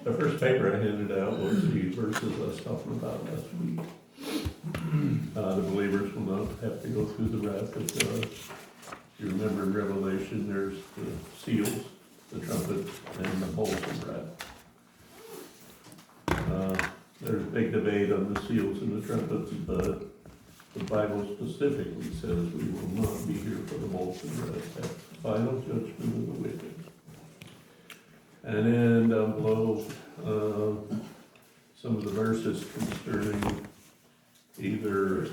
The first paper I handed out was the verses I was talking about last week. The believers will not have to go through the wrath of God. You remember in Revelation, there's the seals, the trumpets, and the bowls of wrath. There's a big debate on the seals and the trumpets, but the Bible specifically says we will not be here for the bowls of wrath. That's the final judgment of the wicked. And then down below, some of the verses concerning either,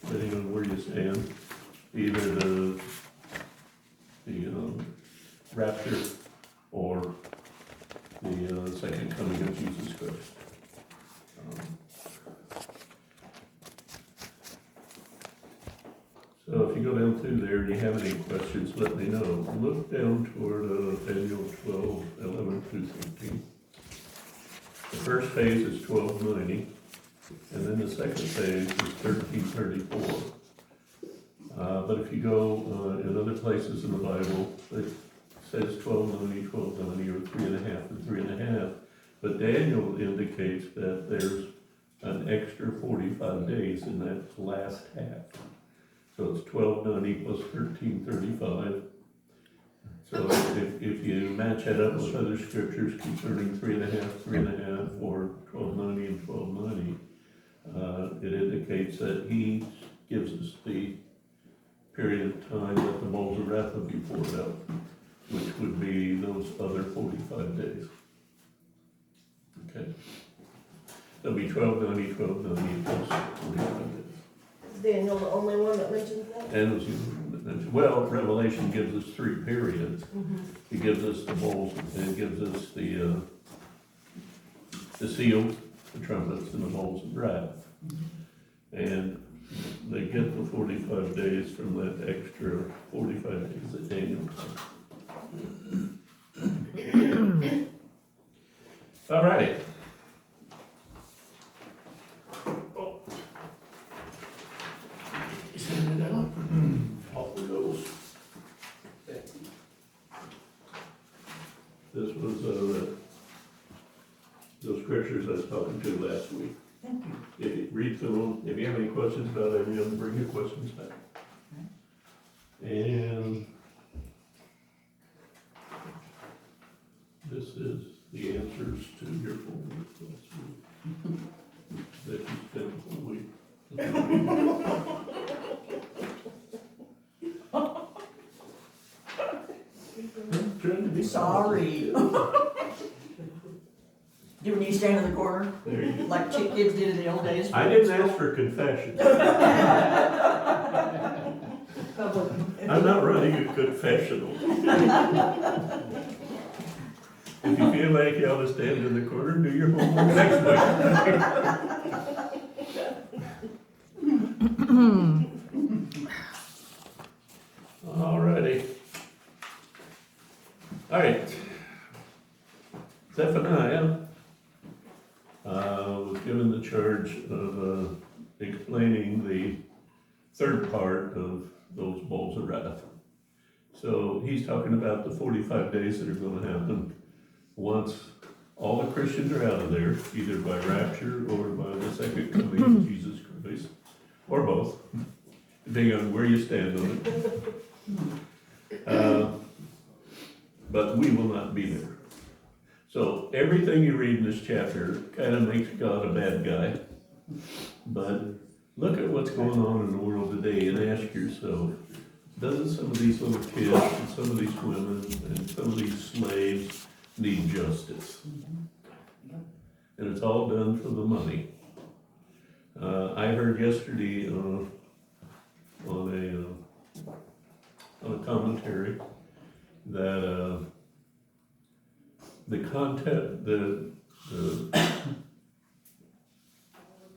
depending on where you stand, either the rapture or the second coming of Jesus Christ. So if you go down through there and you have any questions, let me know. Look down toward Daniel 12:11 through 13. The first phase is 1290, and then the second phase is 1334. But if you go in other places in the Bible, it says 1290, 1290, or 3.5 and 3.5. But Daniel indicates that there's an extra 45 days in that last half. So it's 1290 plus 1335. So if you match that up with other scriptures concerning 3.5, or 1290 and 1290, it indicates that he gives us the period of time that the bowls of wrath will be poured out, which would be those other 45 days. Okay. There'll be 1290, 1290 plus 45 days. Is Daniel the only one that mentions that? And was well, Revelation gives us 3 periods. It gives us the bowls, and it gives us the seals, the trumpets, and the bowls of wrath. And they get the 45 days from that extra 45 days that Daniel took. All right. Send it out. Off it goes. This was those scriptures I was talking to last week. Thank you. If you read through them, if you have any questions about any of them, bring your questions back. And this is the answers to your form last week. That you spent the whole week. I'm trying to be Sorry. Do we need to stand in the corner, There you go. like chick kids did in the old days? I didn't ask for confession. I'm not running a confessional. If you feel like you ought to stand in the corner, do your homework next week. Alrighty. Alright. Zephaniah was given the charge of explaining the third part of those bowls of wrath. So he's talking about the 45 days that are going to happen once all the Christians are out of there, either by rapture or by the second coming of Jesus Christ, or both, depending on where you stand on it. But we will not be there. So everything you read in this chapter kind of makes God a bad guy. But look at what's going on in the world today and ask yourself, doesn't some of these little kids and some of these women and some of these slaves need justice? And it's all done for the money. I heard yesterday on a commentary that the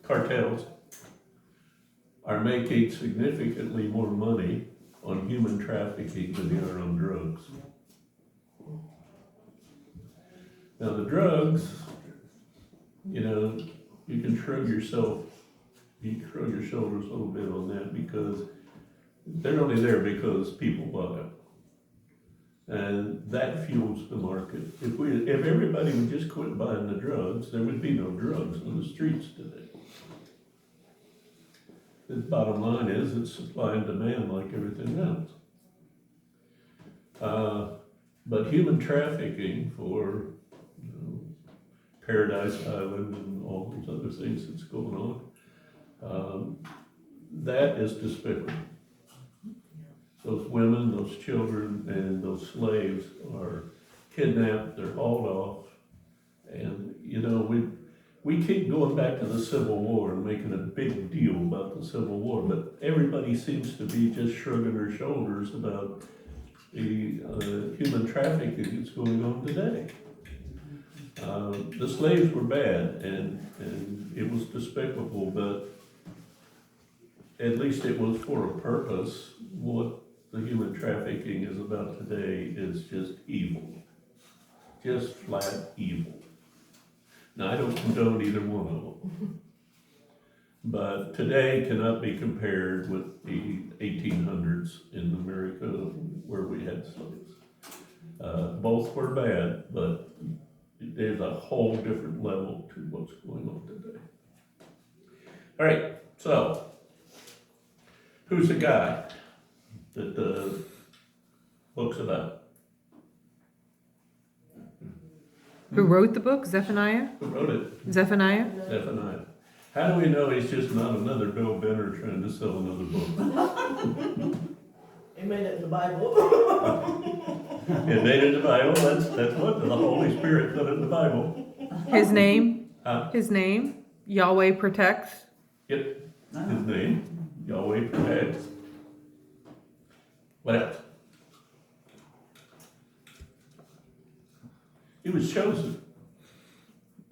cartels are making significantly more money on human trafficking than they are on drugs. Now the drugs, you can shrug your shoulders a little bit on that because they're only there because people buy it. And that fuels the market. If everybody would just quit buying the drugs, there would be no drugs on the streets today. The bottom line is it's supply and demand like everything else. But human trafficking for, Paradise Island and all those other things that's going on, that is despicable. Those women, those children, and those slaves are kidnapped, they're hauled off. And, we keep going back to the Civil War and making a big deal about the Civil War, but everybody seems to be just shrugging their shoulders about the human trafficking that's going on today. The slaves were bad and it was despicable, but at least it was for a purpose. What the human trafficking is about today is just evil. Just flat evil. Now, I don't condone either one of them. But today cannot be compared with the 1800s in America where we had slaves. Both were bad, but there's a whole different level to what's going on today. All right, so who's the guy that the book's about? Who wrote the book? Zephaniah? Who wrote it? Zephaniah? Zephaniah. How do we know he's just not another Bill Benner trying to sell another book? He made it in the Bible. It made it in the Bible, that's what, the Holy Spirit put it in the Bible. His name? Huh? His name? Yahweh protects? Yep, his name, Yahweh protects. What else? He was chosen.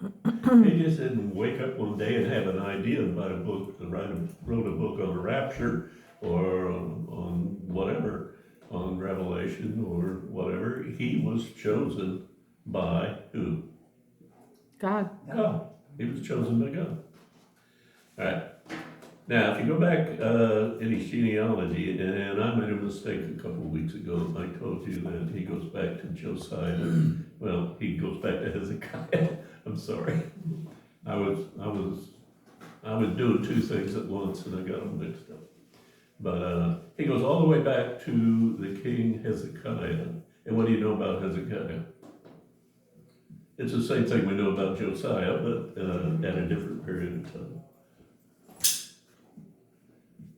He just didn't wake up one day and have an idea about a book, wrote a book on the rapture or on whatever, on Revelation or whatever. He was chosen by who? God. God. He was chosen by God. All right. Now, if you go back in his genealogy, and I made a mistake a couple of weeks ago, I told you that he goes back to Josiah. Well, he goes back to Hezekiah. I'm sorry. I was doing two things at once, and I got them mixed up. But he goes all the way back to the king Hezekiah. And what do you know about Hezekiah? It's the same thing we know about Josiah, but at a different period of time.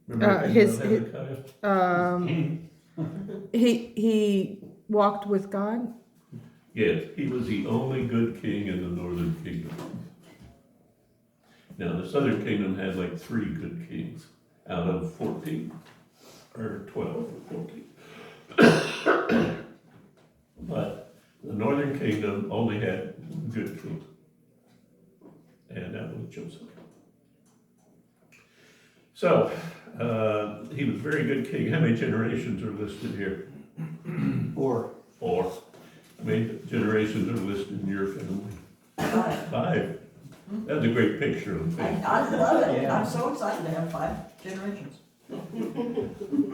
Remember Hezekiah? He walked with God. Yes, he was the only good king in the northern kingdom. Now, the southern kingdom had like 3 good kings out of 14, or 12 or 14. But the northern kingdom only had good kings. And that was Joseph. So, he was a very good king. How many generations are listed here? 4. 4. How many generations are listed in your family? 5. That's a great picture of the family. I love it. Yeah. I'm so excited to have 5 generations.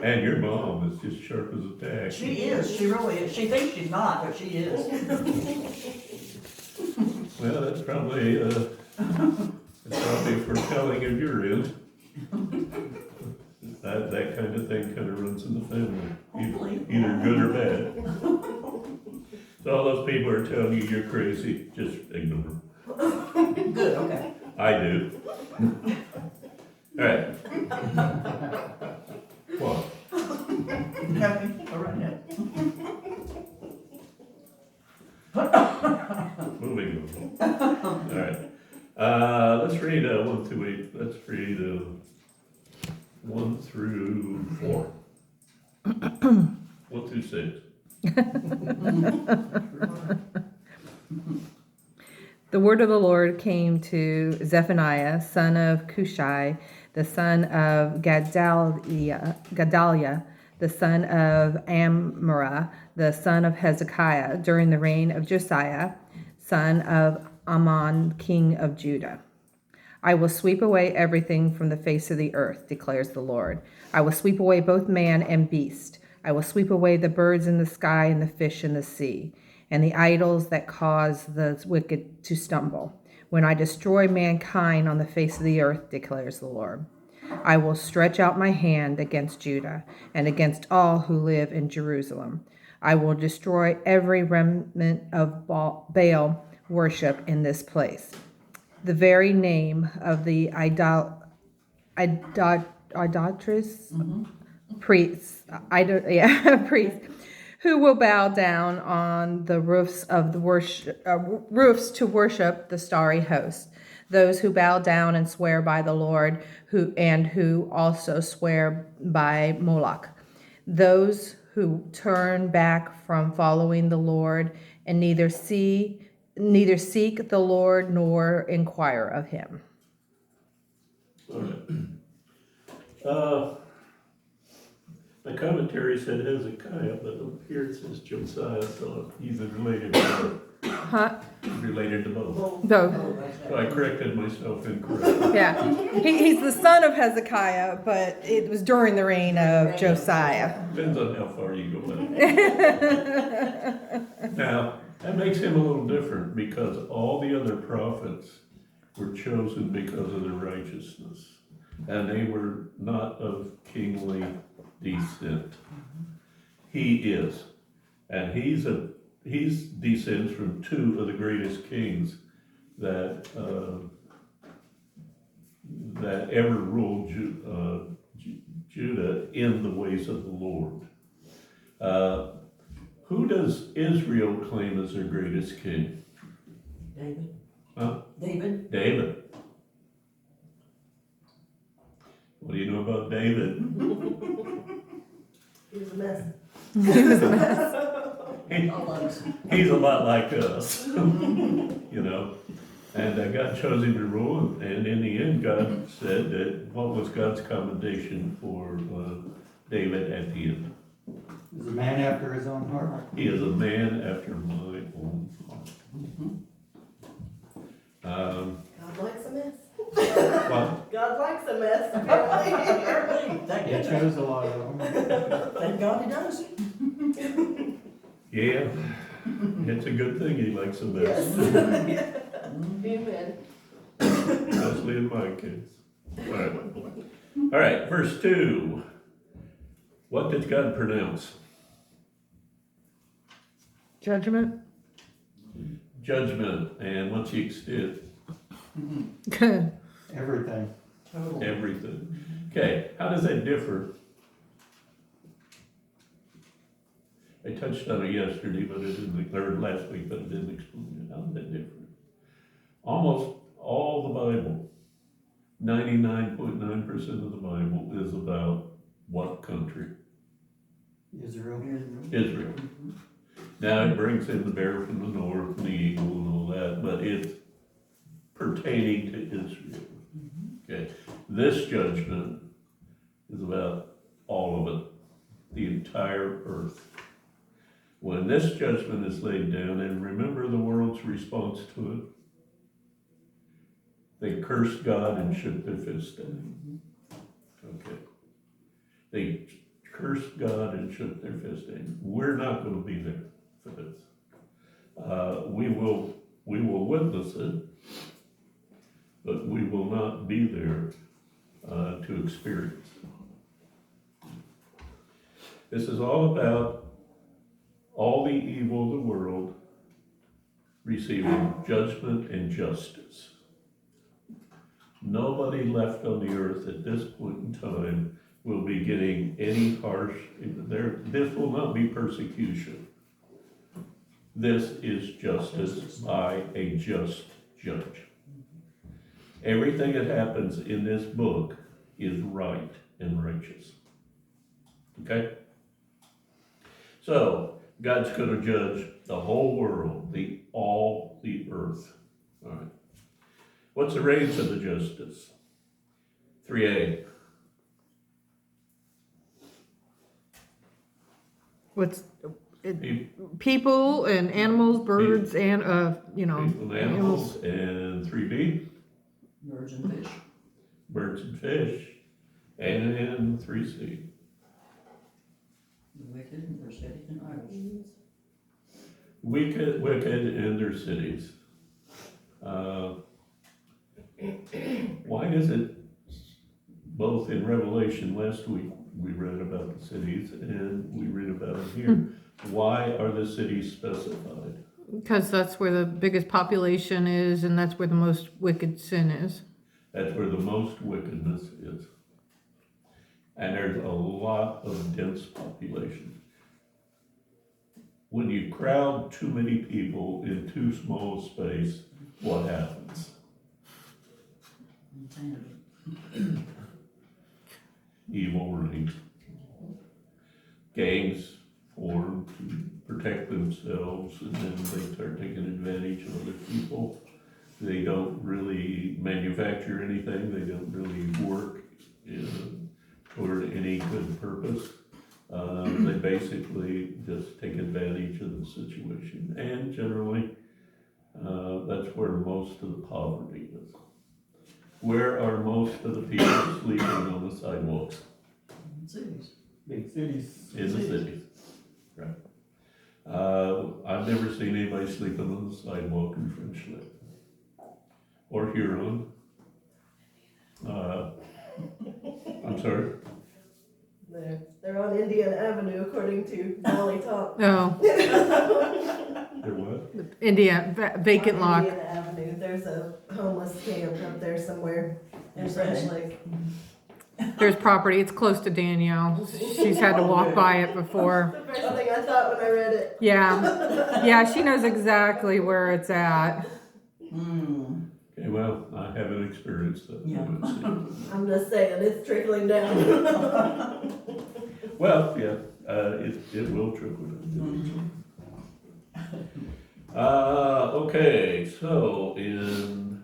And your mom is just sharp as a tack. She is, she really is. She thinks she's not, but she is. Well, that's probably foretelling of your end. That kind of thing kind of runs in the family, Hopefully. either good or bad. So all those people are telling you you're crazy, just ignore them. Good, okay. I do. All right. What? Happy, all right, yeah. Moving on. All right. Let's read 1 through 8. Let's read 1 through 4. 1 through 6. The word of the Lord came to Zephaniah, son of Cushai, the son of Gedaliah, the son of Ammerah, the son of Hezekiah, during the reign of Josiah, son of Amon, king of Judah. I will sweep away everything from the face of the earth, declares the Lord. I will sweep away both man and beast, I will sweep away the birds in the sky and the fish in the sea, and the idols that cause the wicked to stumble. When I destroy mankind on the face of the earth, declares the Lord. I will stretch out my hand against Judah and against all who live in Jerusalem. I will destroy every remnant of Baal worship in this place. The very name of the idolatrous priests, priests, who will bow down on the roofs of the roofs to worship the starry host. Those who bow down and swear by the Lord, who also swear by Moloch. Those who turn back from following the Lord and neither seek the Lord nor inquire of him. All right. The commentary said Hezekiah, but up here it says Josiah, so he's related to both. Huh? Related to both. No. So I corrected myself incorrectly. Yeah. He's the son of Hezekiah, but it was during the reign of Josiah. Depends on how far you go back. Now, that makes him a little different because all the other prophets were chosen because of their righteousness. And they were not of kingly descent. He is. And he's descends from two of the greatest kings that ever ruled Judah in the ways of the Lord. Who does Israel claim as their greatest king? David. Huh? David. David. What do you know about David? He was a mess. He's a lot like us, you know. And God chose him to rule, and in the end, God said that what was God's commendation for David at the end? He's a man after his own heart. He is a man after my own heart. God likes a mess. Well, God likes a mess, apparently. Thank He you. chose a lot of them. Thank God he does. yeah, it's a good thing he likes a mess, Yes. Amen. especially in my case. All right, verse 2. What did God pronounce? Judgment. Judgment. And what's the extent? Good. Everything. Total. Everything. Okay, how does that differ? I touched on it yesterday, but it didn't, or last week, but it didn't explain it. How is that different? Almost all the Bible, 99.9% of the Bible is about what country? Israel. Israel. Now it brings in the bear from the north and the eagle and all that, but it's pertaining to Israel. Okay, this judgment is about all of it, the entire earth. When this judgment is laid down, and remember the world's response to it, they cursed God and shook their fist at him. Okay. They cursed God and shook their fist at him. We're not going to be there for this. We will witness it, but we will not be there to experience it. This is all about all the evil of the world receiving judgment and justice. Nobody left on the earth at this point in time will be getting any harsh, this will not be persecution. This is justice by a just judge. Everything that happens in this book is right and righteous. Okay? So, God's going to judge the whole world, all the earth. All right. What's the range of the justice? 3a. What's people and animals, birds, and People and animals. And 3b. Birds and fish. Birds and fish. And 3c. The wicked and their cities and idols. Wicked and their cities. Why is it, both in Revelation last week, we read about the cities, and we read about them here. Why are the cities specified? Because that's where the biggest population is, and that's where the most wicked sin is. That's where the most wickedness is. And there's a lot of dense population. When you crowd too many people in too small a space, what happens? Insanity. Evil reigns. Gangs form to protect themselves, and then they start taking advantage of other people. They don't really manufacture anything, they don't really work toward any good purpose. They basically just take advantage of the situation, and generally, that's where most of the poverty is. Where are most of the people sleeping on the sidewalks? Cities. Big cities. In the cities, right. I've never seen anybody sleeping on the sidewalk in French Lick. Or Huron. I'm sorry? They're on Indian Avenue according to Valley Talk. Oh, They're what? vacant On lot. Indian Avenue, there's a homeless camp up there somewhere in Yes, French there Lake. There's property, it's close to Danielle. She's had to walk by it before. The first thing I thought when I read it. Yeah, she knows exactly where it's at. Hmm. Okay, well, I haven't experienced that. Yeah. I'm just saying, it's trickling down. Well, yeah, it will trickle down. Okay, so in,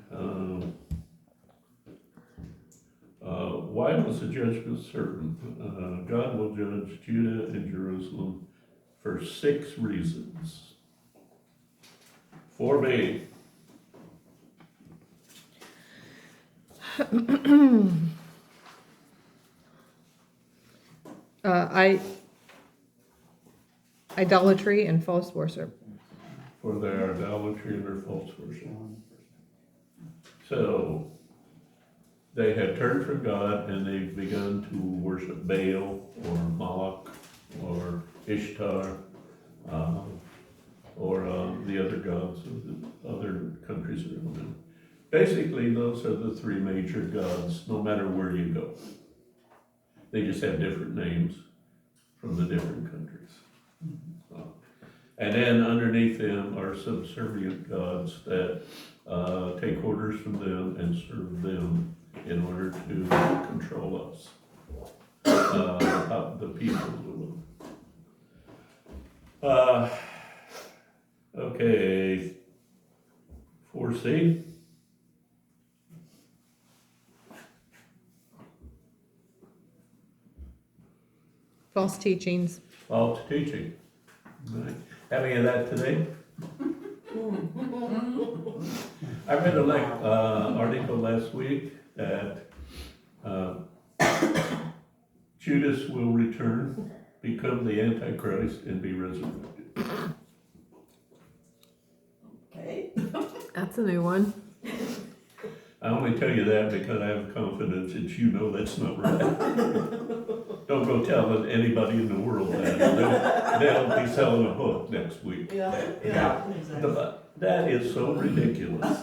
why was the judgment certain? God will judge Judah and Jerusalem for 6 reasons. 4B. Idolatry and false worship. For their idolatry and their false worship. So, they have turned from God and they've begun to worship Baal or Moloch or Ishtar, or the other gods of the other countries around them. Basically, those are the 3 major gods, no matter where you go. They just have different names from the different countries. And then underneath them are subservient gods that take orders from them and serve them in order to control us, the people of the world. Okay, 4C. False teachings. False teaching. Right. Have any of that today? I read an article last week that Judas will return, become the Antichrist, and be resurrected. Okay. That's a new one. I only tell you that because I have confidence that you know that's not right. Don't go telling anybody in the world that. They'll be selling a book next week. Yeah. That is so ridiculous.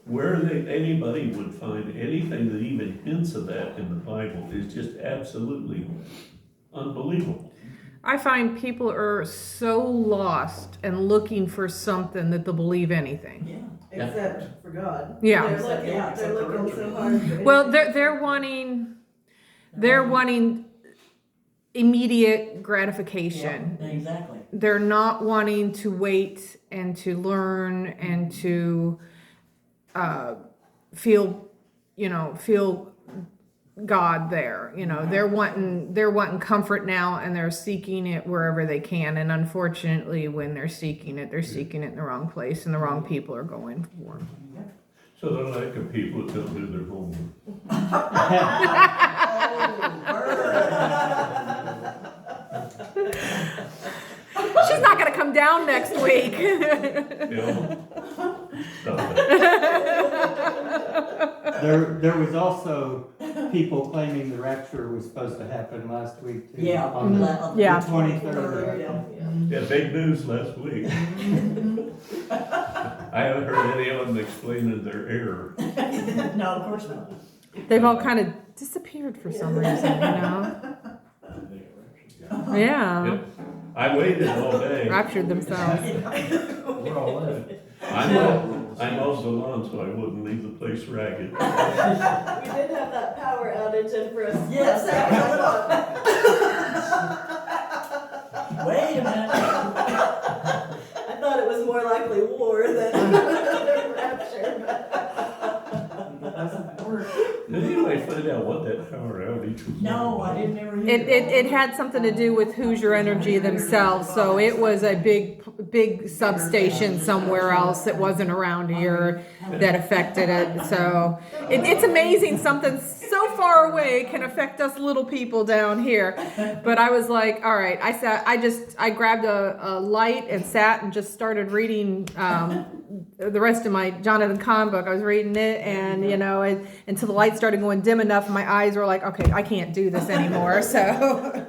Where anybody would find anything that even hints of that in the Bible is just absolutely unbelievable. I find people are so lost and looking for something that they'll believe anything. Yeah. Except for God. Yeah. They're looking so hard for Well, they're wanting immediate gratification. Yeah, exactly. They're not wanting to wait and to learn and to feel God there. They're wanting comfort now, and they're seeking it wherever they can. And unfortunately, when they're seeking it in the wrong place, and the wrong people are going for them. So they're like the people that don't do their homework. come down next week. Bill, stop it. There was also people claiming the rapture was supposed to happen last week too. Yeah. On the Yeah. 23rd. Yeah. Yeah, big news last week. I haven't heard any of them explaining their error. No, of course not. They've all kind of disappeared for some reason, Yeah. Yep. I waited all day. Raptured themselves. We're all in. I mowed the lawn so I wouldn't leave the place ragged. We did have that power outage and for a split Yes. second I thought, Wait a minute. I thought it was more likely war than rapture. Did anybody find out what that power outage was? No, I didn't ever hear It had something to do with Hoosier Energy themselves, so it was a big substation somewhere else that wasn't around here that affected it. So it's amazing something so far away can affect us little people down here. But I was like, all right, I grabbed a light and sat and just started reading the rest of my Jonathan Kahn book. I was reading it, and until the light started going dim enough, my eyes were like, okay, I can't do this anymore. So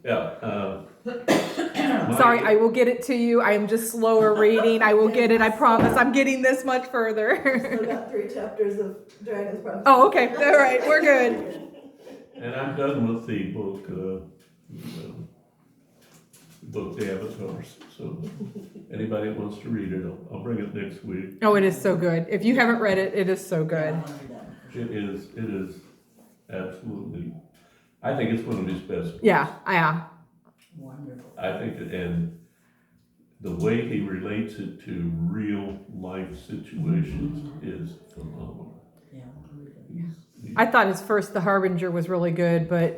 Yeah. sorry, I will get it to you. I am just slower reading. I will get it. I promise. I'm getting this much further. Still got 3 chapters of Dragon's Prophecy. Oh, okay. All right, we're good. And I'm done with the book The Avatars. So anybody that wants to read it, I'll bring it next week. Oh, it is so good. If you haven't read it, it is so good. It is absolutely, I think it's one of his best. Yeah. Wonderful. I think and the way he relates it to real life situations is phenomenal. Yeah. I thought his first, The Harbinger, was really good, but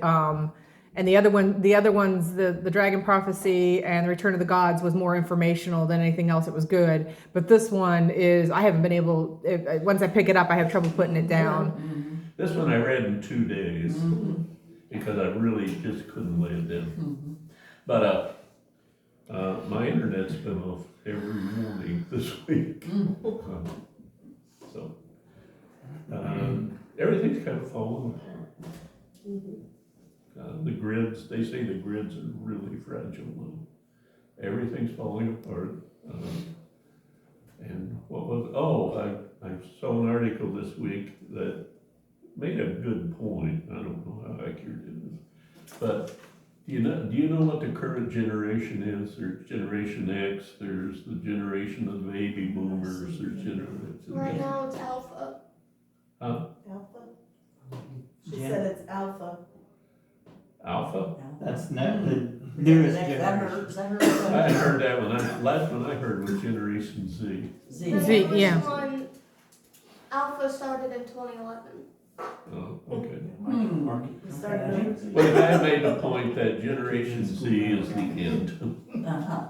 and the other ones, the Dragon Prophecy and the Return of the Gods, was more informational than anything else. It was good, but this one is, I haven't been able. Once I pick it up, I have trouble putting it down. This one I read in 2 days because I really just couldn't lay it down. But my internet's been off every morning this week. So everything's kind of falling apart. The grids, they say the grids are really fragile now. Everything's falling apart. And what was, I saw an article this week that made a good point. I don't know how accurate it is. But do you know what the current generation is? There's Generation X, there's the generation of the baby boomers, there's generation. Right now it's alpha. Huh? Alpha? She said it's alpha. Alpha? That's not the newest Is that her? generation. Is that I her? heard that one. Last one I heard was Generation Z. Z. The Z, newest yeah. one, alpha started in 2011. Oh, okay. We started over. Well, the guy made the point that Generation Z is the end. Uh-huh.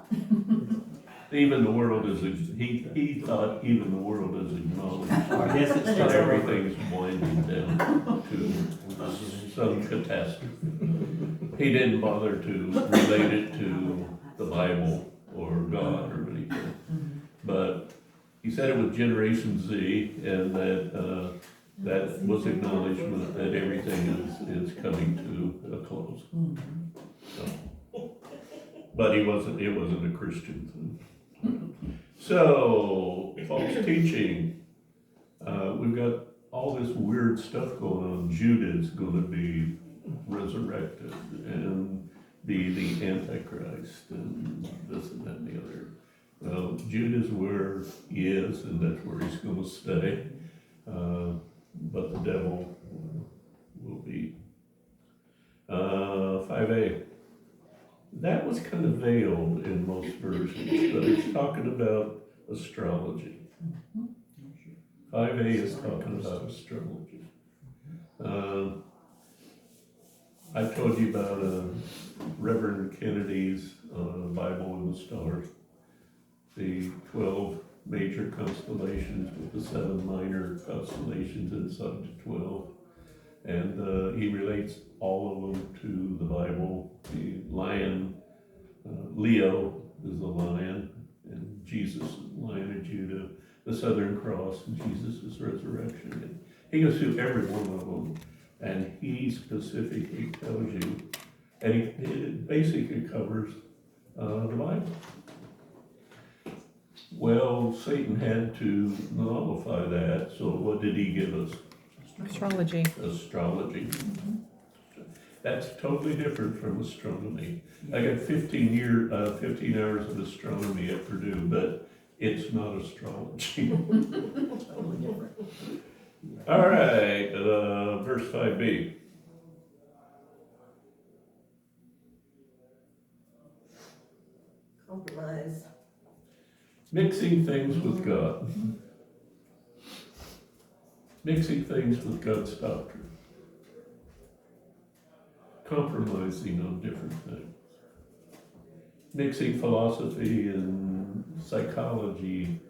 Even the world is, he thought even the world is acknowledged I guess it's that started over. everything's winding down to some catastrophe. He didn't bother to relate it to the Bible or God or anything. But he said it was Generation Z, and that was acknowledgement that everything is coming to a close. So, but it wasn't a Christian thing. So, false teaching. We've got all this weird stuff going on. Judah is going to be resurrected and be the Antichrist and this and that and the other. Well, Judah's where he is, and that's where he's going to stay. But the devil will be. 5a. That was kind of veiled in most versions, but it's talking about astrology. 5a is talking about astrology. I told you about Reverend Kennedy's Bible in the Stars, the 12 major constellations with the 7 minor constellations inside the 12. And he relates all of them to the Bible. The lion Leo is the lion, and Jesus is the Lion of Judah, the Southern Cross, and Jesus' resurrection. And he goes through every one of them, and he specifically tells you, and it basically covers the Bible. Well, Satan had to nullify that, so what did he give us? Astrology. Astrology. That's totally different from astronomy. I got 15 hours of astronomy at Purdue, but it's not astrology. Totally different. All right, verse 5b. Compromise. Mixing things with God. Mixing things with God's doctrine. Compromising on different things. Mixing philosophy and psychology.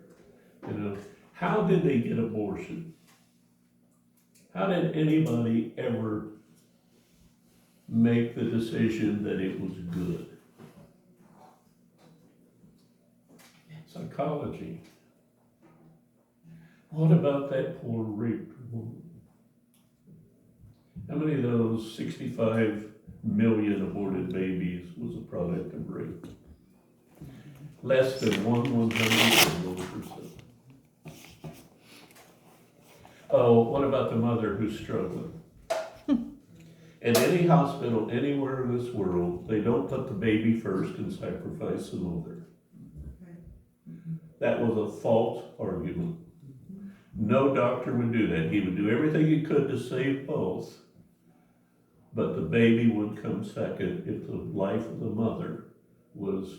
You know, how did they get abortion? How did anybody ever make the decision that it was good? Psychology. What about that poor raped woman? How many of those 65 million aborted babies was a product of rape? Less than 1/100%. Oh, what about the mother who's struggling? In any hospital, anywhere in this world, they don't put the baby first and sacrifice the mother. That was a false argument. No doctor would do that. He would do everything he could to save both, but the baby would come second if the life of the mother was,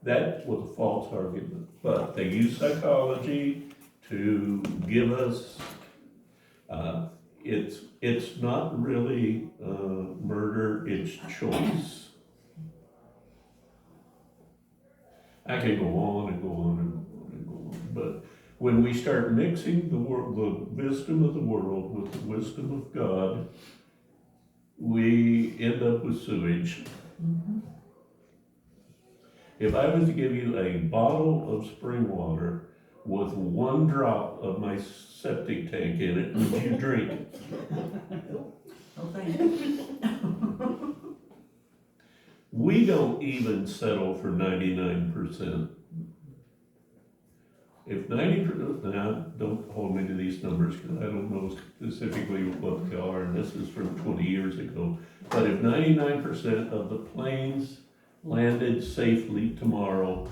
that was a false argument. But they use psychology to give us, it's not really murder, it's choice. I can go on and go on and go on, but when we start mixing the wisdom of the world with the wisdom of God, we end up with sewage. If I was to give you a bottle of spring water with 1 drop of my septic tank in it, would you drink it? Oh, thank you. We don't even settle for 99%. If 90%, now don't hold me to these numbers because I don't know specifically what they are, and this is from 20 years ago. But if 99% of the planes landed safely tomorrow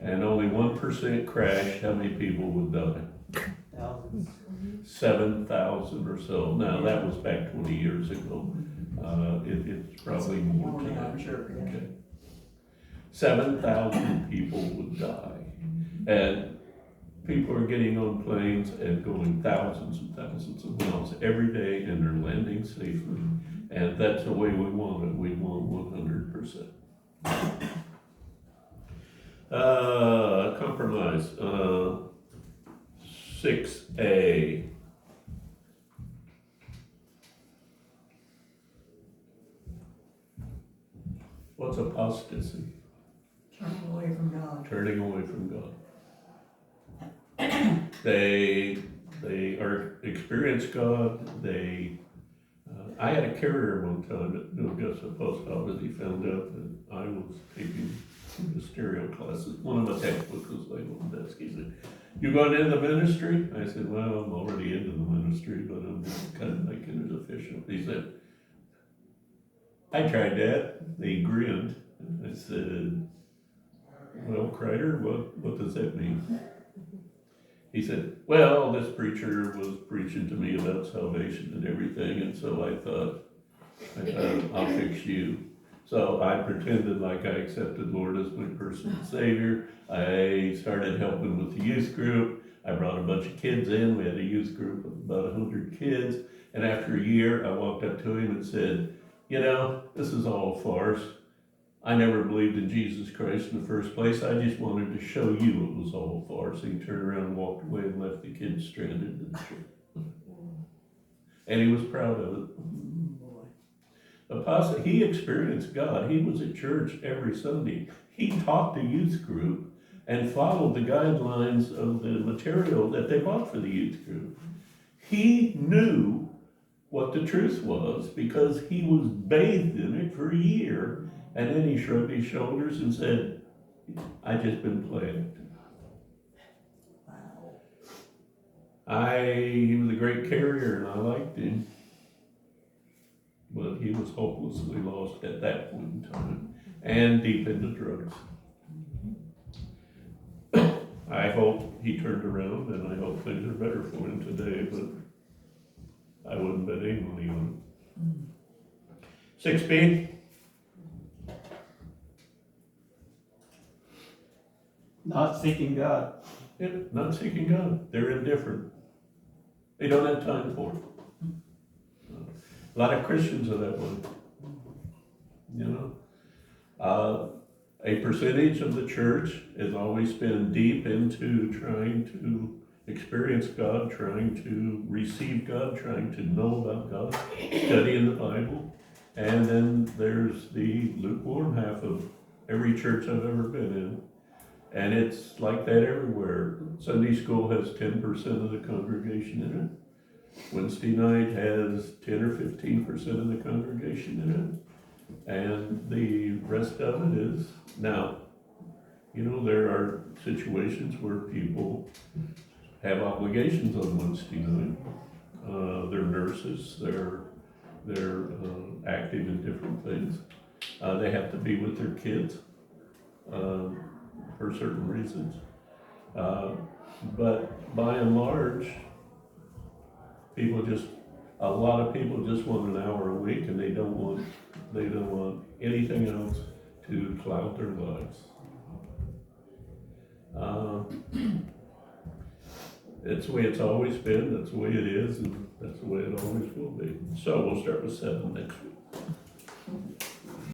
and only 1% crashed, how many people would die? Thousands. 7,000 or so. Now, that was back 20 years ago. It's probably more More than now, I'm that. sure, yeah. Okay. 7,000 people would die. And people are getting on planes and going thousands and thousands of miles every day, and they're landing safely. And that's the way we want it. We want 100%. Compromise. 6A. What's apostasy? Turning away from God. Turning away from God. They are experience God. I had a carrier one time at New Augusta Post Office. He found out that I was taking ministerial classes. One of my textbooks was like on the desk. He said, "You going into the ministry?" I said, "Well, I'm already into the ministry, but I'm just kind of making it official." He said, "I tried that." They grinned. I said, "Well, Kreider, what does that mean?" He said, "Well, this preacher was preaching to me about salvation and everything, and so I thought I'll fix you." So I pretended like I accepted Lord as my personal Savior. I started helping with the youth group. I brought a bunch of kids in. We had a youth group of about 100 kids. And after a year, I walked up to him and said, "You know, this is all a farce. I never believed in Jesus Christ in the first place. I just wanted to show you it was all a farce." He turned around and walked away and left the kids stranded in the church. And he was proud of it. Boy. Apostle, he experienced God. He was at church every Sunday. He taught the youth group and followed the guidelines of the material that they bought for the youth group. He knew what the truth was because he was bathed in it for a year. And then he shrugged his shoulders and said, I just been playing. He was a great carrier and I liked him. But he was hopelessly lost at that point in time and deep into drugs. I hope he turned around and I hope things are better for him today, but I wouldn't bet any money on it. 6B. Not seeking God. Yeah, not seeking God. They're indifferent. They don't have time for it. A lot of Christians are that way. You know? A percentage of the church has always been deep into trying to experience God, trying to receive God, trying to know about God, studying the Bible. And then there's the lukewarm half of every church I've ever been in. And it's like that everywhere. Sunday school has 10% of the congregation in it. Wednesday night has 10 or 15% of the congregation in it. And the rest of it is, now, you know, there are situations where people have obligations on Wednesday night. They're nurses, they're active in different things. They have to be with their kids for certain reasons. But by and large, a lot of people just want an hour a week and they don't want anything else to cloud their lives. It's the way it's always been, that's the way it is, and that's the way it always will be. So we'll start with 7 next week.